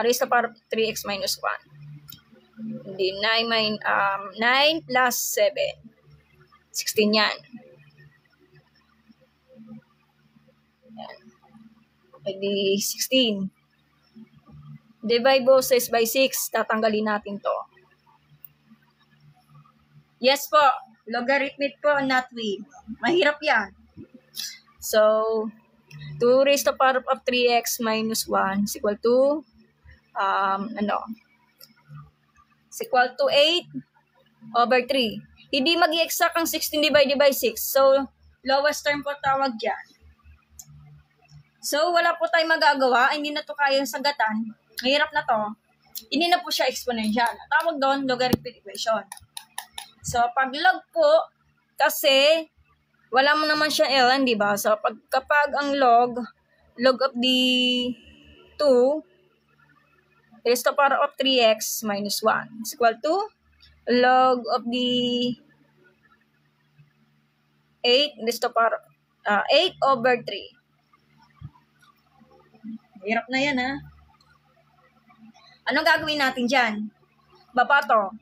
raised to the power of 3x minus 1. Hindi, 9 plus 7. 16 yan. Yan. Pwede 16. Divide both sides by 6. Tatanggalin natin to. Yes po. Logarithmic po, not with. Mahirap yan. So, 2 raised to the power of 3x minus 1 is equal to, is equal to 8 over 3. Hindi mag-i-exact ang 16 divided by 6. So, lowest term po tawag dyan. So, wala po tayong magagawa. Hindi na to kayang sagatan. Mahirap na to. Hindi na po siya exponential. Tawag doon, logarithmic equation. So, pag log po, kasi wala mo naman siya ln, di ba? So, kapag ang log of the 2 is the power of 3x minus 1 is equal to log of the 8 is the power 8 over 3. Hirap na yan, ha? Anong gagawin natin dyan? Baba to.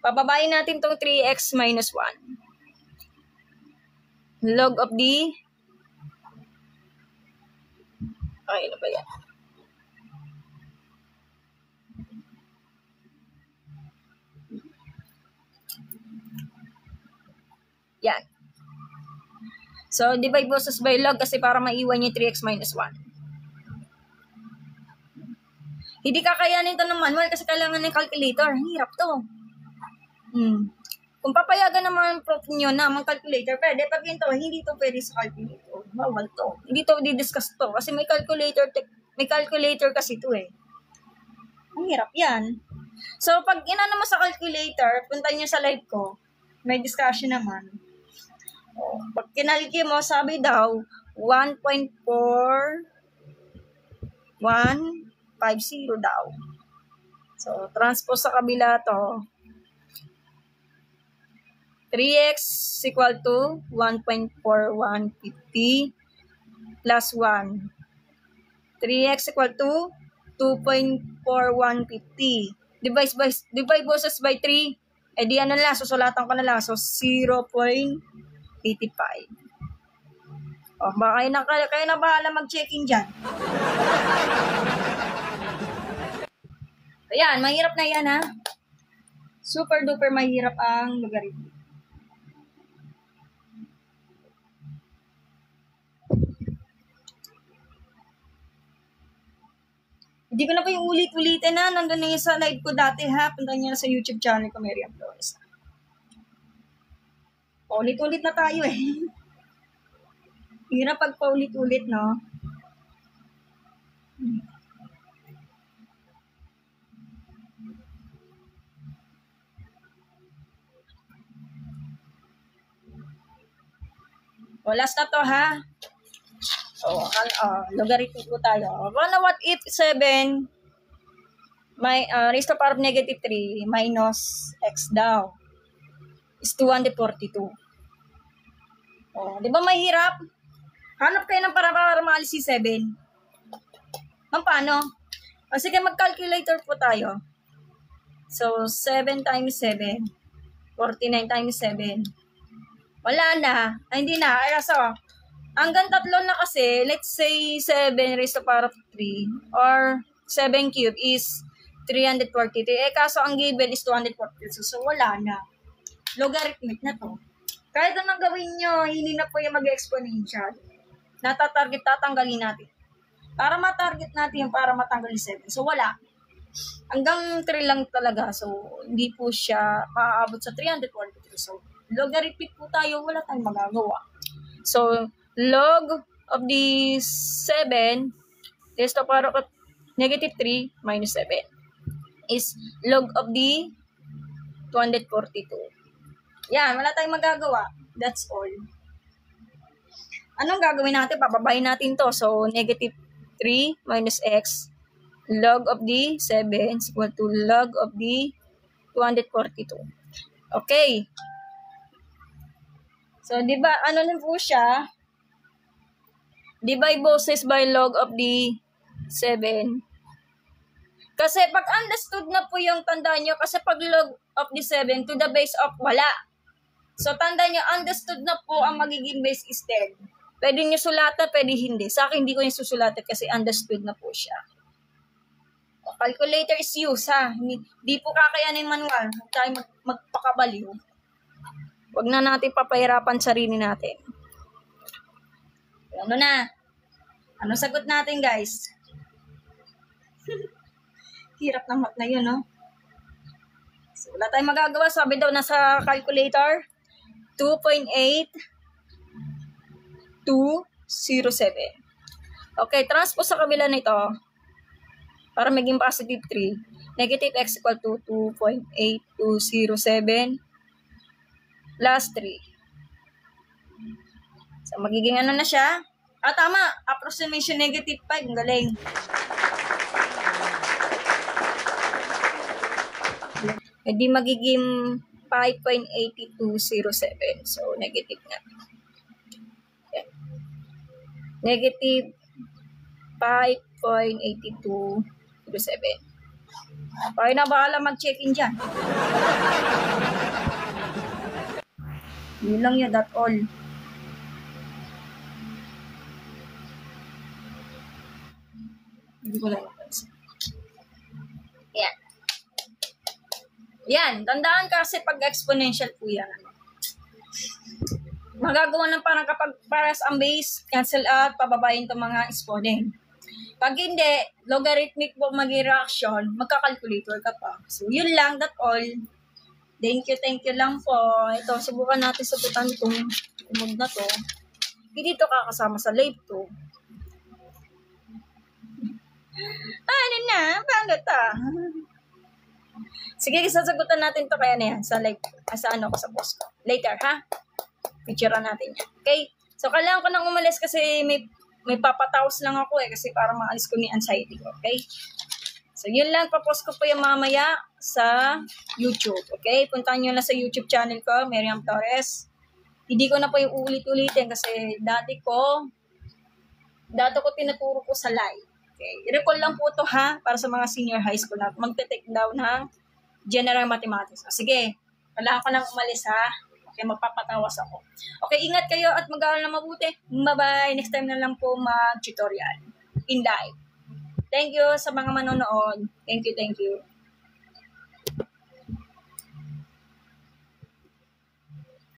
Pababayin natin tong 3x minus 1. Log of the... Okay, ano ba yan? Yan. So, divide boses by log kasi para maiwan yung 3x minus 1. Hindi kakayanin ito ng manual kasi kailangan ng calculator. Hirap to. Kung papayagan naman prof nyo na mag-calculator, pwede. Pag ito, hindi to pwede sa calculator. Bawal to. Hindi to di-discuss to. Kasi may calculator kasi to eh. Ang hirap yan. So, pag inano mo sa calculator, punta nyo sa live ko, may discussion naman. Pag kinalki mo, sabi daw, 1.4150 daw. So, transpose sa kabila to. 3x equal to 1.4150 plus 1. 3x equal to 2.4150. Divide boses by 3. Eh di ano lang, susulatan ko na lang. So, 0.85. Baka kayo na bahala mag-checking dyan. Ayan, mahirap na yan, ha? Super duper mahirap ang logarithm. Hindi ko na pa yung ulit-ulitin na. Nandun na yung sa live ko dati, ha? Punta nyo na sa YouTube channel ko, Miriam Flores. Paulit-ulit na tayo, eh. Hirap pag paulit-ulit, no? Last na to, ha? Logarithm po tayo. What if 7 raised to the power of negative 3 minus x daw is 242. Di ba mahirap? Hanap kayo ng para maalis si 7. Paano? Sige, mag-calculator po tayo. So, 7 times 7. 49 times 7. Wala na. Hindi na. So, hanggang 3 na kasi, let's say 7 raised to the power of 3 or 7 cube is 343. Kaso ang given is 242. So, wala na. Logarithmic na to. Kahit anong gawin nyo, hindi na po yung mag-exponential. Natatarget, tatanggalin natin. Para matarget natin yung para matanggal yung 7. So, wala. Hanggang 3 lang talaga. So, hindi po siya maaabot sa 343. So, logarithmic po tayo, wala tayong magagawa. So, log of the 7 raised to the power of negative 3 minus 7 is log of the 242. Yan, wala tayong magagawa. That's all. Anong gagawin natin? Pababayin natin to. So, negative 3 minus x log of the 7 is equal to log of the 242. Okay. So, di ba, ano lang po siya? Divide boses by log of the 7. Kasi pag understood na po yung tandaan nyo, kasi pag log of the 7 to the base of wala. So, tandaan nyo, understood na po ang magiging base is 10. Pwede nyo sulatan, pwede hindi. Sa akin, hindi ko yung susulatan kasi understood na po siya. Calculator is used, ha? Hindi po kakayanin manual. Huwag tayo magpakabaliw. Huwag na natin papahirapan sarili natin. Ano na? Ano sagot natin, guys? Hirap ng math na yun, no? So, wala tayong magagawa. Sabi daw nasa calculator, 2.8207. Okay, transpose sa kabila nito para maging positive 3. Negative x equal to 2.8207 plus 3. So, magiging ano na siya? Tama. Approximation negative 5. Ang galing. Hindi magiging 5.8207. So, negative na. Okay. Negative 5.8207. Kaya na bahala mag-check-in dyan. Yun lang yun, that's all. Hindi ko lang napansin. Yan. Yan, tandaan kasi pag exponential po yan. Magagawa ng parang kapag paras ang base, cancel out, pababayin itong mga exponent. Pag hindi, logarithmic po mag-reaction, magka-calculator ka pa. So, yun lang, that's all. Thank you lang po. Ito, subukan natin sagutan itong umod na to. Hindi ito kakasama sa live to. Ano na? Paano ta? Sige, sasagutan natin to kaya na yan sa live. Sa ano ko sa post ko. Later, ha? Picturean natin yan. Okay? So, kailangan ko nang umalis kasi may papataos lang ako kasi para maalis ko ni anxiety ko. Okay? So, yun lang. Papost ko po yung mamaya sa YouTube. Okay? Puntahan nyo na sa YouTube channel ko, Miriam Torres. Hindi ko na po yung ulit-ulitin kasi dati ko tinuturo ko sa live. Okay? I-recall lang po ito ha, para sa mga senior high school na magte-take down ng general mathematics. Sige, kailangan ko nang umalis ha. Okay, magpapatawas ako. Okay, ingat kayo at mag-aaral na mabuti. Bye-bye. Next time na lang po mag-tutorial in live. Thank you sa mga manonood. Thank you.